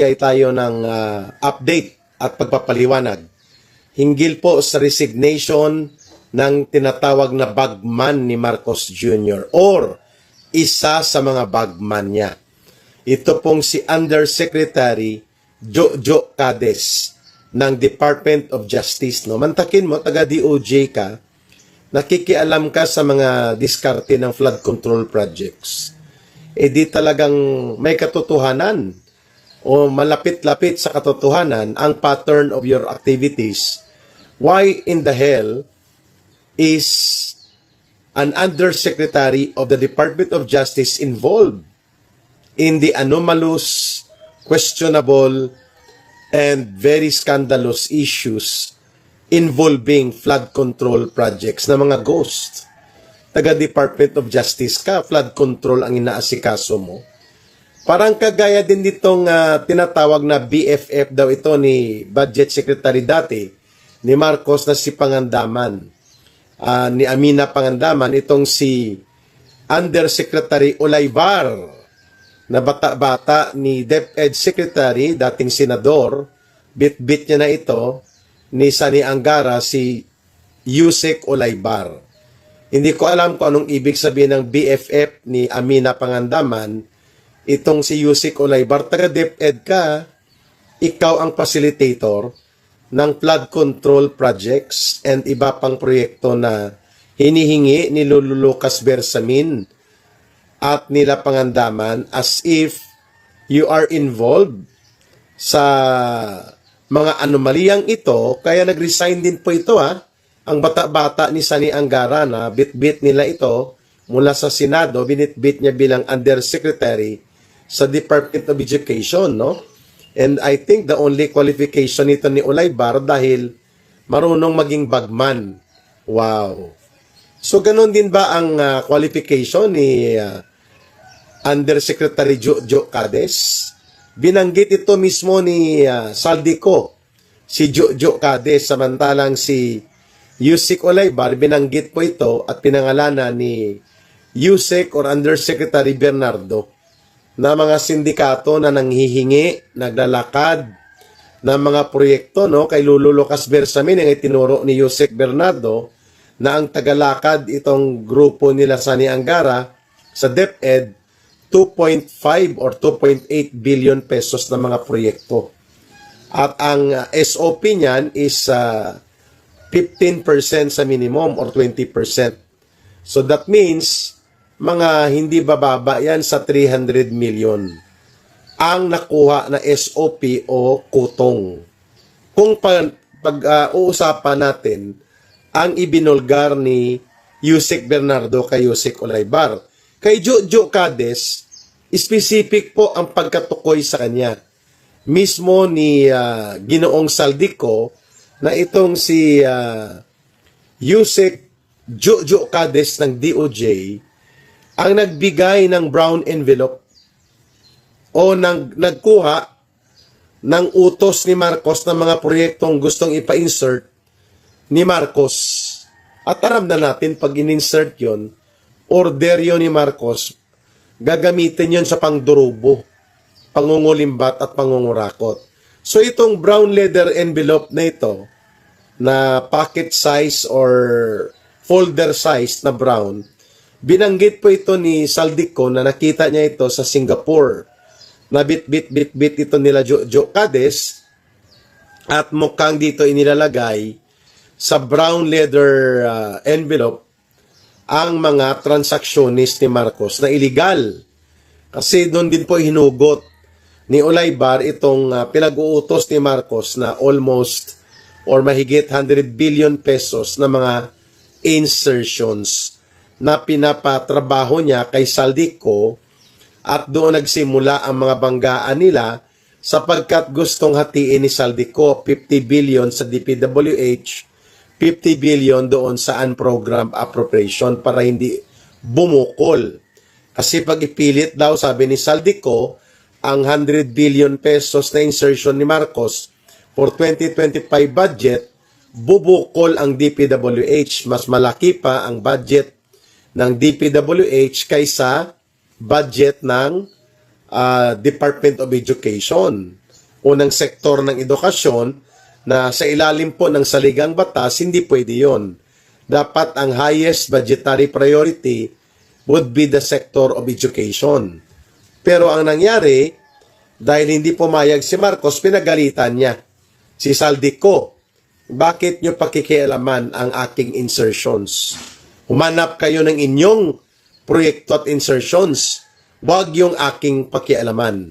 Kaya tayo ng update at pagpapaliwanag hinggil po sa resignation ng tinatawag na bagman ni Marcos Jr. or isa sa mga bagman niya. Ito pong si Undersecretary Jojo Cades ng Department of Justice. No? Mantakin mo, taga-DOJ ka, nakikialam ka sa mga diskarte ng flood control projects. Di talagang may katotohanan o malapit-lapit sa katotohanan ang pattern of your activities. Why in the hell is an undersecretary of the Department of Justice involved in the anomalous, questionable, and very scandalous issues involving flood control projects na mga ghost? Taga-Department of Justice ka, flood control ang inaasikaso mo. Parang kagaya din ditong tinatawag na BFF daw ito ni Budget Secretary dati, ni Marcos na si Pangandaman, ni Amina Pangandaman, itong si Undersecretary Olaybar, na bata-bata ni DepEd Secretary, dating senador, bit-bit niya na ito, ni Sani Angara, si Yusek Olaybar. Hindi ko alam kung anong ibig sabihin ng BFF ni Amina Pangandaman. Itong si Yusek Olaybar, taga-DepEd ka, ikaw ang facilitator ng flood control projects and iba pang proyekto na hinihingi ni Lolo Lucas Bersamin at nila Pangandaman as if you are involved sa mga anomaliyang ito. Kaya nag-resign din po ito ang bata-bata ni Sani Angara na bit-bit nila ito mula sa Senado, binit-bit niya bilang Undersecretary sa Department of Education, no? And I think the only qualification nito ni Olaybar dahil marunong maging bagman. Wow. So ganun din ba ang qualification ni Undersecretary Jojo Cades? Binanggit ito mismo ni Saldico, si Jojo Cades, samantalang si Yusek Olaybar, binanggit po ito at pinangalanan ni Yusek or Undersecretary Bernardo na mga sindikato na nanghihingi, naglalakad ng mga proyekto, no? Kay Lolo Lucas Bersamin ang itinuro ni Yusek Bernardo na ang tagalakad itong grupo nila Sani Angara sa DepEd 2.5 or 2.8 billion pesos na mga proyekto. At ang SOP niyan is 15% sa minimum or 20%. So that means mga hindi bababa yan sa 300 million ang nakuha na SOP o kutong. Kung pag-uusapan natin ang ibinulgar ni Yusek Bernardo kay Yusek Olaybar. Kay Jojo Cades, specific po ang pagkatukoy sa kanya. Mismo ni Ginoong Saldico na itong si Yusek Jojo Cades ng DOJ ang nagbigay ng brown envelope o nagkuha ng utos ni Marcos ng mga proyektong gustong ipa-insert ni Marcos. At aram na natin, pag in-insert yun, order yun ni Marcos, gagamitin yun sa pangdurubo, pangungulimbat at pangungurakot. So itong brown leather envelope na ito, na pocket size or folder size na brown, binanggit po ito ni Saldico na nakita niya ito sa Singapore. Na bit ito nila Jojo Cades at mukhang dito inilalagay sa brown leather envelope ang mga transactionist ni Marcos na illegal. Kasi doon din po hinugot ni Olaybar itong pinag-uutos ni Marcos na almost or mahigit 100 billion pesos na mga insertions na pinapatrabaho niya kay Saldico at doon nagsimula ang mga banggaan nila sapagkat gustong hatiin ni Saldico 50 billion sa DPWH, 50 billion doon sa unprogrammed appropriation para hindi bumukol. Kasi pag ipilit daw, sabi ni Saldico, ang 100 billion pesos na insertion ni Marcos for 2025 budget, bubukol ang DPWH. Mas malaki pa ang budget ng DPWH kaysa budget ng Department of Education. o ng sektor ng edukasyon na sa ilalim po ng saligang batas, hindi pwede yon. Dapat ang highest budgetary priority would be the sector of education. Pero ang nangyari, dahil hindi pumayag si Marcos, pinagalitan niya si Saldico. Bakit nyo pakikialaman ang aking insertions? Humanap kayo ng inyong proyekto at insertions. Huwag yung aking pakialaman.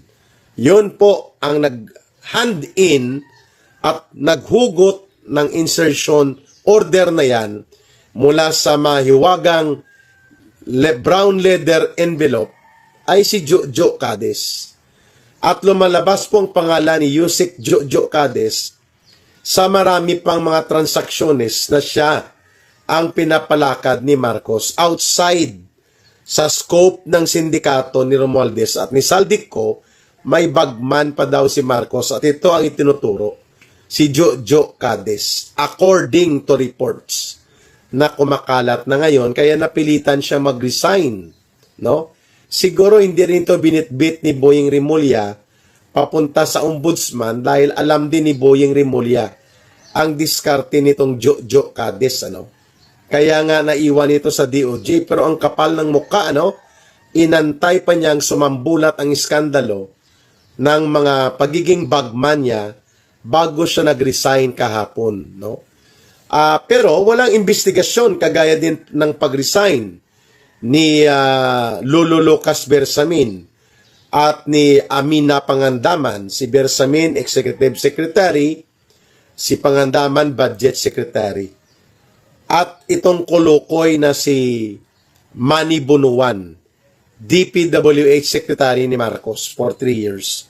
Yun po ang nag-hand in at naghugot ng insertion order na yan mula sa mahiwagang brown leather envelope ay si Jojo Cades. At lumalabas po ang pangalan ni Yusek Jojo Cades sa marami pang mga transaksyones na siya ang pinapalakad ni Marcos outside sa scope ng sindikato ni Romualdez at ni Saldico. May bagman pa daw si Marcos at ito ang itinuturo si Jojo Cades according to reports na kumakalat na ngayon, kaya napilitan siya mag-resign, no? Siguro hindi rin ito binitbit ni Boying Rimulya papunta sa ombudsman dahil alam din ni Boying Rimulya ang diskarte nitong Jojo Cades, ano? Kaya nga naiwan ito sa DOJ, pero ang kapal ng mukha, ano? Inantay pa niyang sumambulat ang iskandalo ng mga pagiging bagman niya bago siya nag-resign kahapon, no? Pero walang investigasyon kagaya din ng pag-resign ni Lolo Lucas Bersamin at ni Amina Pangandaman. Si Bersamin, Executive Secretary, si Pangandaman, Budget Secretary. At itong kulukoy na si Manny Bunuan, DPWH Secretary ni Marcos for 3 years.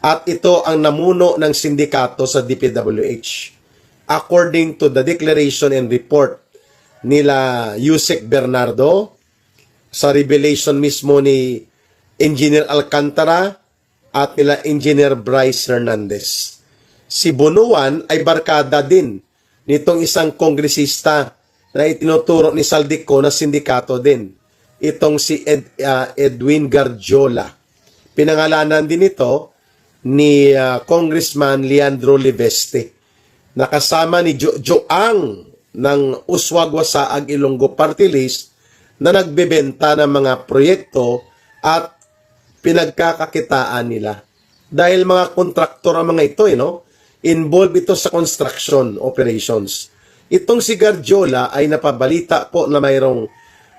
At ito ang namuno ng sindikato sa DPWH. According to the declaration and report nila Yusek Bernardo, sa revelation mismo ni Engineer Alcantara at nila Engineer Bryce Hernandez. Si Bunuan ay barkada din nitong isang kongresista na itinuturo ni Saldico na sindikato din. Itong si Edwin Garjola. Pinangalanan din ito ni Congressman Leandro Liveste. Nakasama ni Jojo Ang ng Uswag-Wasaag Ilonggo Party List na nagbebenta ng mga proyekto at pinagkakakitaan nila. Dahil mga kontraktor ang mga ito, involved ito sa construction operations. Itong si Garjola ay napabalita po na mayroong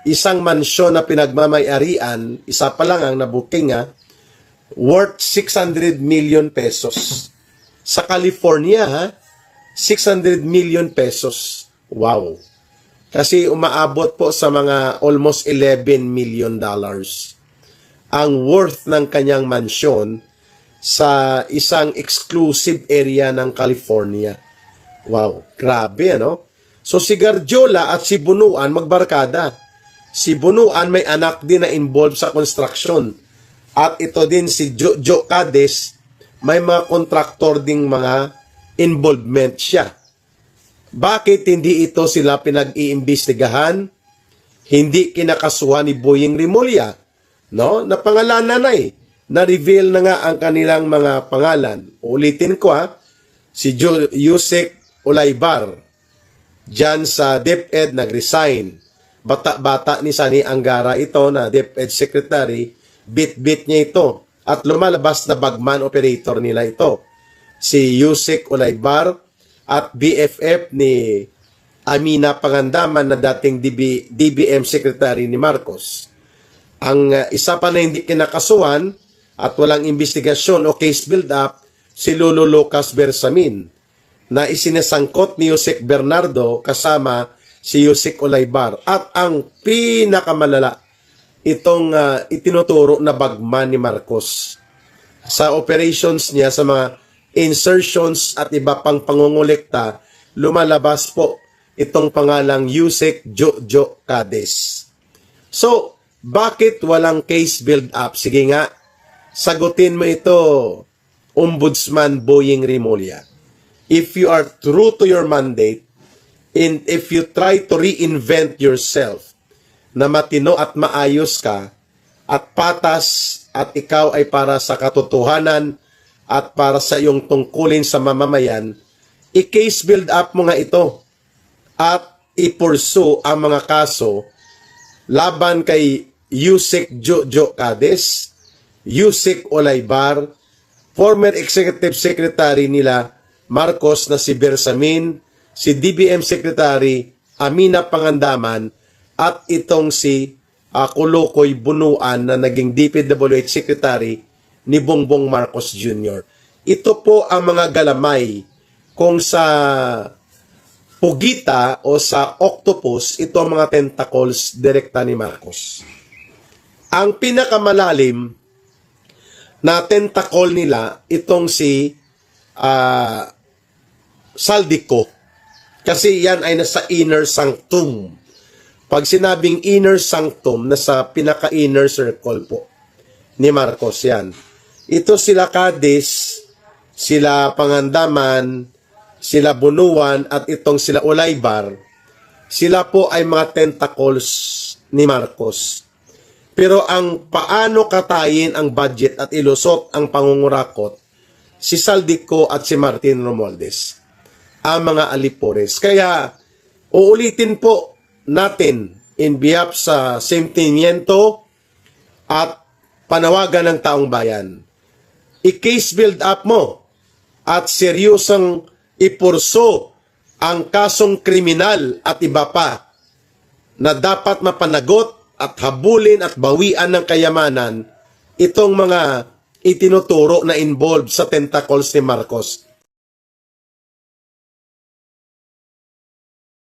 isang mansyon na pinagmamay-arian, isa pa lang ang nabuking worth 600 million pesos. Sa California, 600 million pesos. Wow. Kasi umaabot po sa mga almost 11 million dollars ang worth ng kanyang mansyon sa isang exclusive area ng California. Wow, grabe, ano? So si Garjola at si Bunuan magbarkada. Si Bunuan may anak din na involved sa construction. At ito din si Jojo Cades, may mga kontraktor ding mga involvement siya. Bakit hindi ito sila pinag-iimbestigahan? Hindi kinakasuhan ni Boying Rimulya, no? Napangalanan na na-reveal na nga ang kanilang mga pangalan. Ulitin ko si Yusek Olaybar, dyan sa DepEd nag-resign. Bata-bata ni Sani Angara ito na DepEd Secretary, bit-bit niya ito. At lumalabas na bagman operator nila ito. Si Yusek Olaybar at BFF ni Amina Pangandaman na dating DBM Secretary ni Marcos. Ang isa pa na hindi kinakasuhan at walang investigasyon o case build-up, si Lolo Lucas Bersamin na isinasangkot ni Yusek Bernardo kasama si Yusek Olaybar. At ang pinakamalala, itong itinuturo na bagman ni Marcos sa operations niya sa mga insertions at iba pang pangungulekta, lumalabas po itong pangalang Yusek Jojo Cades. So, bakit walang case build-up? Sige nga, sagutin mo ito, Ombudsman Boying Rimulya. If you are true to your mandate, and if you try to reinvent yourself, na matino at maayos ka, at patas, at ikaw ay para sa katotohanan at para sa iyong tungkulin sa mamamayan, i-case build up mo nga ito at i-pursue ang mga kaso laban kay Yusek Jojo Cades, Yusek Olaybar, former Executive Secretary nila Marcos na si Bersamin, si DBM Secretary Amina Pangandaman, at itong si Kulokoy Bunuan na naging DPWH Secretary ni Bongbong Marcos Jr. Ito po ang mga galamay kung sa pugita o sa octopus, ito ang mga tentacles direkta ni Marcos. Ang pinakamalalim na tentacle nila, itong si Saldico. Kasi yan ay nasa inner sanctum. Pag sinabing inner sanctum, nasa pinaka-inner circle po ni Marcos yan. Ito sila Cades, sila Pangandaman, sila Bunuan, at itong sila Olaybar. Sila po ay mga tentacles ni Marcos. Pero ang paano katayin ang budget at ilusot ang pangungurakot, si Saldico at si Martin Romualdez, ang mga alipores. Kaya uulitin po natin in behalf sa sentimiento at panawagan ng taong bayan. I-case build up mo at seryosang ipurso ang kasong kriminal at iba pa na dapat mapanagot at habulin at bawian ng kayamanan itong mga itinuturo na involved sa tentacles ni Marcos.